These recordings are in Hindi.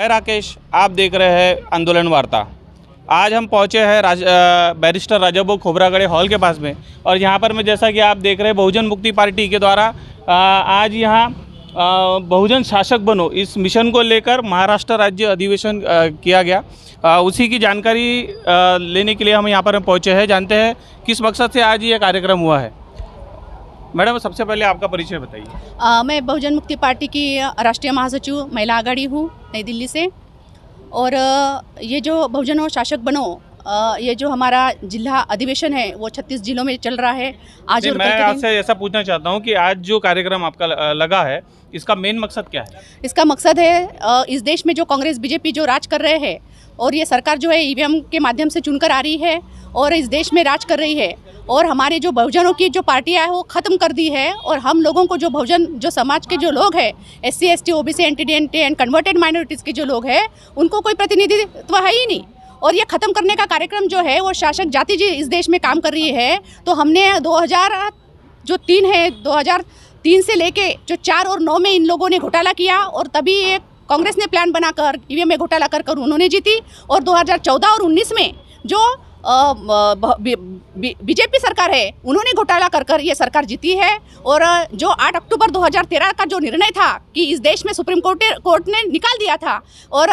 मैं राकेश, आप देख रहे हैं आंदोलन वार्ता। आज हम पहुंचे हैं बैरिस्टर राजाभाऊ खोब्रागड़े हॉल के पास में, और यहाँ पर मैं जैसा कि आप देख रहे हैं बहुजन मुक्ति पार्टी के द्वारा आज यहाँ बहुजन शासक बनो इस मिशन को लेकर महाराष्ट्र राज्य अधिवेशन किया गया। उसी की जानकारी लेने के लिए हम यहाँ पर पहुँचे हैं। जानते हैं किस मकसद से आज ये कार्यक्रम हुआ है। मैडम, सबसे पहले आपका परिचय बताइए। मैं बहुजन मुक्ति पार्टी की राष्ट्रीय महासचिव महिला आघाड़ी हूँ नई दिल्ली से। और ये जो बहुजन शासक बनो ये जो हमारा जिला अधिवेशन है वो 36 जिलों में चल रहा है आज। और मैं आपसे ऐसा पूछना चाहता हूँ कि आज जो कार्यक्रम आपका लगा है इसका मेन मकसद क्या है? इसका मकसद है इस देश में जो कांग्रेस बीजेपी जो राज कर रहे हैं, और ये सरकार जो है ईवीएम के माध्यम से चुनकर आ रही है और इस देश में राज कर रही है, और हमारे जो बहुजनों की जो पार्टियां है वो ख़त्म कर दी है। और हम लोगों को जो बहुजन जो समाज के जो लोग हैं SC ST OBC NTD and converted minorities के जो लोग हैं उनको कोई प्रतिनिधित्व है ही नहीं। और ये ख़त्म करने का कार्यक्रम जो है वो शासक जाति जी इस देश में काम कर रही है। तो हमने 2003 से लेके जो 4 और 9 में इन लोगों ने घोटाला किया, और तभी ये कांग्रेस ने प्लान बनाकर ईवीएम में घोटाला कर उन्होंने जीती। और 2014 और 19 में जो बीजेपी सरकार है उन्होंने घोटाला कर ये सरकार जीती है। और जो 8 अक्टूबर 2013 का जो निर्णय था कि इस देश में सुप्रीम कोर्ट ने निकाल दिया था और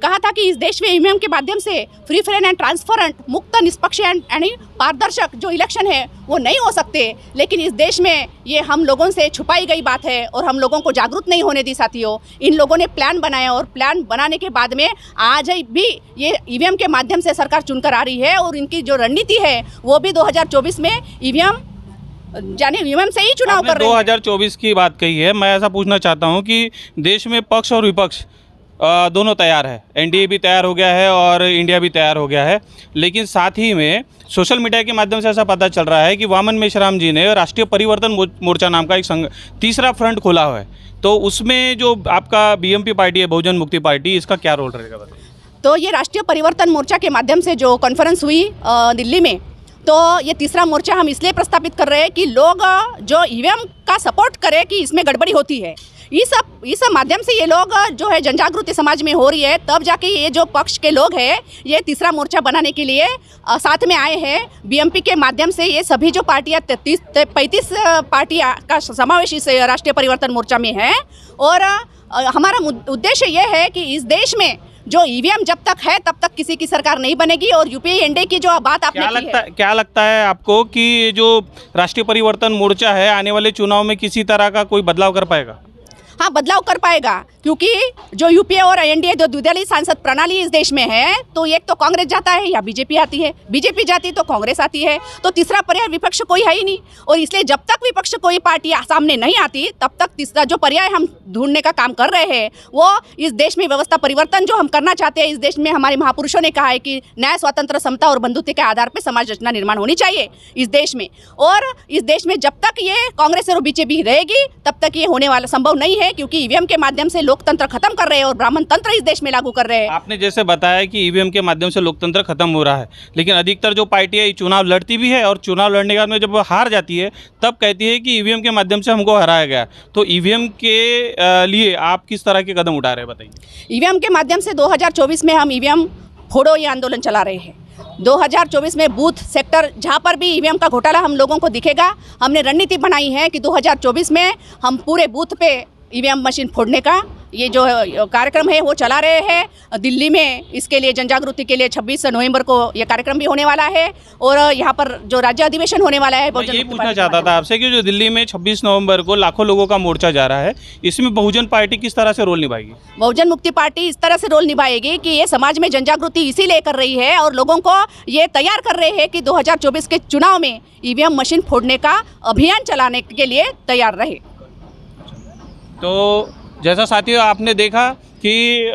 कहा था कि इस देश में ईवीएम के माध्यम से फ्री फेयर एंड ट्रांसपेरेंट मुक्त निष्पक्ष यानी पारदर्शक जो इलेक्शन है वो नहीं हो सकते। लेकिन इस देश में ये हम लोगों से छुपाई गई बात है और हम लोगों को जागरूक नहीं होने दी साथियों। इन लोगों ने प्लान बनाया और प्लान बनाने के बाद में आज भी ये ईवीएम के माध्यम से सरकार चुनकर आ रही है। और इनकी जो रणनीति है वो भी 2024 में ईवीएम से ही चुनाव कर रहे हैं। 2024 की बात कही है। मैं ऐसा पूछना चाहता हूं कि देश में पक्ष और विपक्ष दोनों तैयार है। एनडीए भी तैयार हो गया है और इंडिया भी तैयार हो गया है, लेकिन साथ ही में सोशल मीडिया के माध्यम से ऐसा पता चल रहा है कि वामन मेश्राम जी ने राष्ट्रीय परिवर्तन मोर्चा नाम का एक तीसरा फ्रंट खोला हुआ है। तो उसमें जो आपका बीएमपी पार्टी है, बहुजन मुक्ति पार्टी, इसका क्या रोल रहेगा बताइए। तो ये राष्ट्रीय परिवर्तन मोर्चा के माध्यम से जो कॉन्फ्रेंस हुई दिल्ली में, तो ये तीसरा मोर्चा हम इसलिए प्रस्तापित कर रहे हैं कि लोग जो ईवीएम का सपोर्ट करें कि इसमें गड़बड़ी होती है, इस माध्यम से ये लोग जो है जनजागृति समाज में हो रही है। तब जाके ये जो पक्ष के लोग हैं ये तीसरा मोर्चा बनाने के लिए साथ में आए हैं। बीएमपी के माध्यम से ये सभी जो पार्टियां 35 पार्टियां का समावेश इस राष्ट्रीय परिवर्तन मोर्चा में है। और हमारा उद्देश्य ये है कि इस देश में जो ईवीएम जब तक है तब तक किसी की सरकार नहीं बनेगी। और यूपीए एनडीए की जो बात आपने क्या लगता है आपको कि जो राष्ट्रीय परिवर्तन मोर्चा है आने वाले चुनाव में किसी तरह का कोई बदलाव कर पाएगा? हाँ, बदलाव कर पाएगा, क्योंकि जो यूपीए और एनडीए जो द्विदलीय सांसद प्रणाली इस देश में है, तो एक तो कांग्रेस जाता है या बीजेपी आती है, बीजेपी जाती है तो कांग्रेस आती है, तो तीसरा पर्याय विपक्ष कोई है ही नहीं। और इसलिए जब तक विपक्ष कोई पार्टी सामने नहीं आती तब तक तीसरा जो पर्याय हम ढूंढने का काम कर रहे हैं वो इस देश में व्यवस्था परिवर्तन जो हम करना चाहते हैं। इस देश में हमारे महापुरुषों ने कहा है कि न्याय, स्वतंत्र, समता और बंधुत्व के आधार पर समाज रचना निर्माण होनी चाहिए इस देश में। और इस देश में जब तक ये कांग्रेस और बीजेपी रहेगी तब तक ये होने वाला संभव नहीं है, क्योंकि ईवीएम के माध्यम से लोकतंत्र खत्म कर रहे हैं और ब्राह्मण तंत्र इस देश में लागू कर रहे हैं। आपने जैसे बताया कि ईवीएम के माध्यम से लोकतंत्र खत्म हो रहा है, लेकिन अधिकतर जो पार्टियां चुनाव लड़ती भी है और चुनाव लड़ने के बाद में जब वो हार जाती है तब कहती है कि ईवीएम के माध्यम से हमको हराया गया। तो ईवीएम के लिए आप किस तरह के कदम उठा रहे हैं बताइए। ईवीएम के माध्यम से 2024 में हम ईवीएम फोड़ो ये आंदोलन चला रहे हैं। 2024 में बूथ सेक्टर जहाँ पर भी ईवीएम का घोटाला हम लोगों को दिखेगा, हमने रणनीति बनाई है कि 2024 में हम पूरे बूथ पे ईवीएम मशीन फोड़ने का ये जो कार्यक्रम है वो चला रहे हैं दिल्ली में। इसके लिए जनजागृति के लिए 26 नवंबर को ये कार्यक्रम भी होने वाला है। और यहाँ पर जो राज्य अधिवेशन होने वाला है, मैं ये पूछना चाहता था आपसे कि जो दिल्ली में 26 नवंबर को लाखों लोगों का मोर्चा जा रहा है, इसमें बहुजन पार्टी किस तरह से रोल निभाएगी? बहुजन मुक्ति पार्टी इस तरह से रोल निभाएगी कि ये समाज में जनजागृति इसीलिए कर रही है और लोगों को ये तैयार कर रहे हैं कि 2024 के चुनाव में ईवीएम मशीन फोड़ने का अभियान चलाने के लिए तैयार रहे। तो जैसा साथियों आपने देखा कि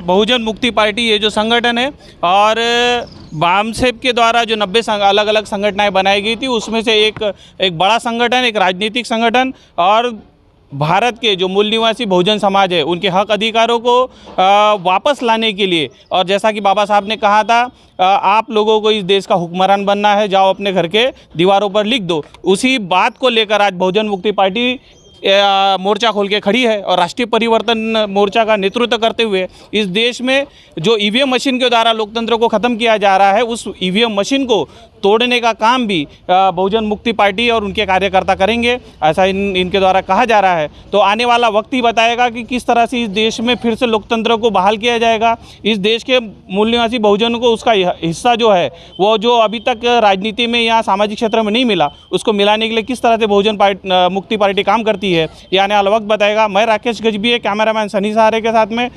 बहुजन मुक्ति पार्टी ये जो संगठन है और बामसेब के द्वारा जो 90 अलग अलग संगठनाएं बनाई गई थी उसमें से एक बड़ा संगठन, एक राजनीतिक संगठन और भारत के जो मूल निवासी बहुजन समाज है उनके हक अधिकारों को वापस लाने के लिए। और जैसा कि बाबा साहब ने कहा था, आप लोगों को इस देश का हुक्मरान बनना है, जाओ अपने घर के दीवारों पर लिख दो। उसी बात को लेकर आज बहुजन मुक्ति पार्टी मोर्चा खोल के खड़ी है और राष्ट्रीय परिवर्तन मोर्चा का नेतृत्व करते हुए इस देश में जो ईवीएम मशीन के द्वारा लोकतंत्र को ख़त्म किया जा रहा है, उस ईवीएम मशीन को तोड़ने का काम भी बहुजन मुक्ति पार्टी और उनके कार्यकर्ता करेंगे, ऐसा इनके द्वारा कहा जा रहा है। तो आने वाला वक्त ही बताएगा कि किस तरह से इस देश में फिर से लोकतंत्र को बहाल किया जाएगा। इस देश के मूल निवासी बहुजनों को उसका हिस्सा जो है, वो जो अभी तक राजनीति में या सामाजिक क्षेत्र में नहीं मिला, उसको मिलाने के लिए किस तरह से बहुजन मुक्ति पार्टी काम करती है, ये आने वाला वक्त बताएगा। मैं राकेश गजबी, कैमरामैन सनी सहारे के साथ में।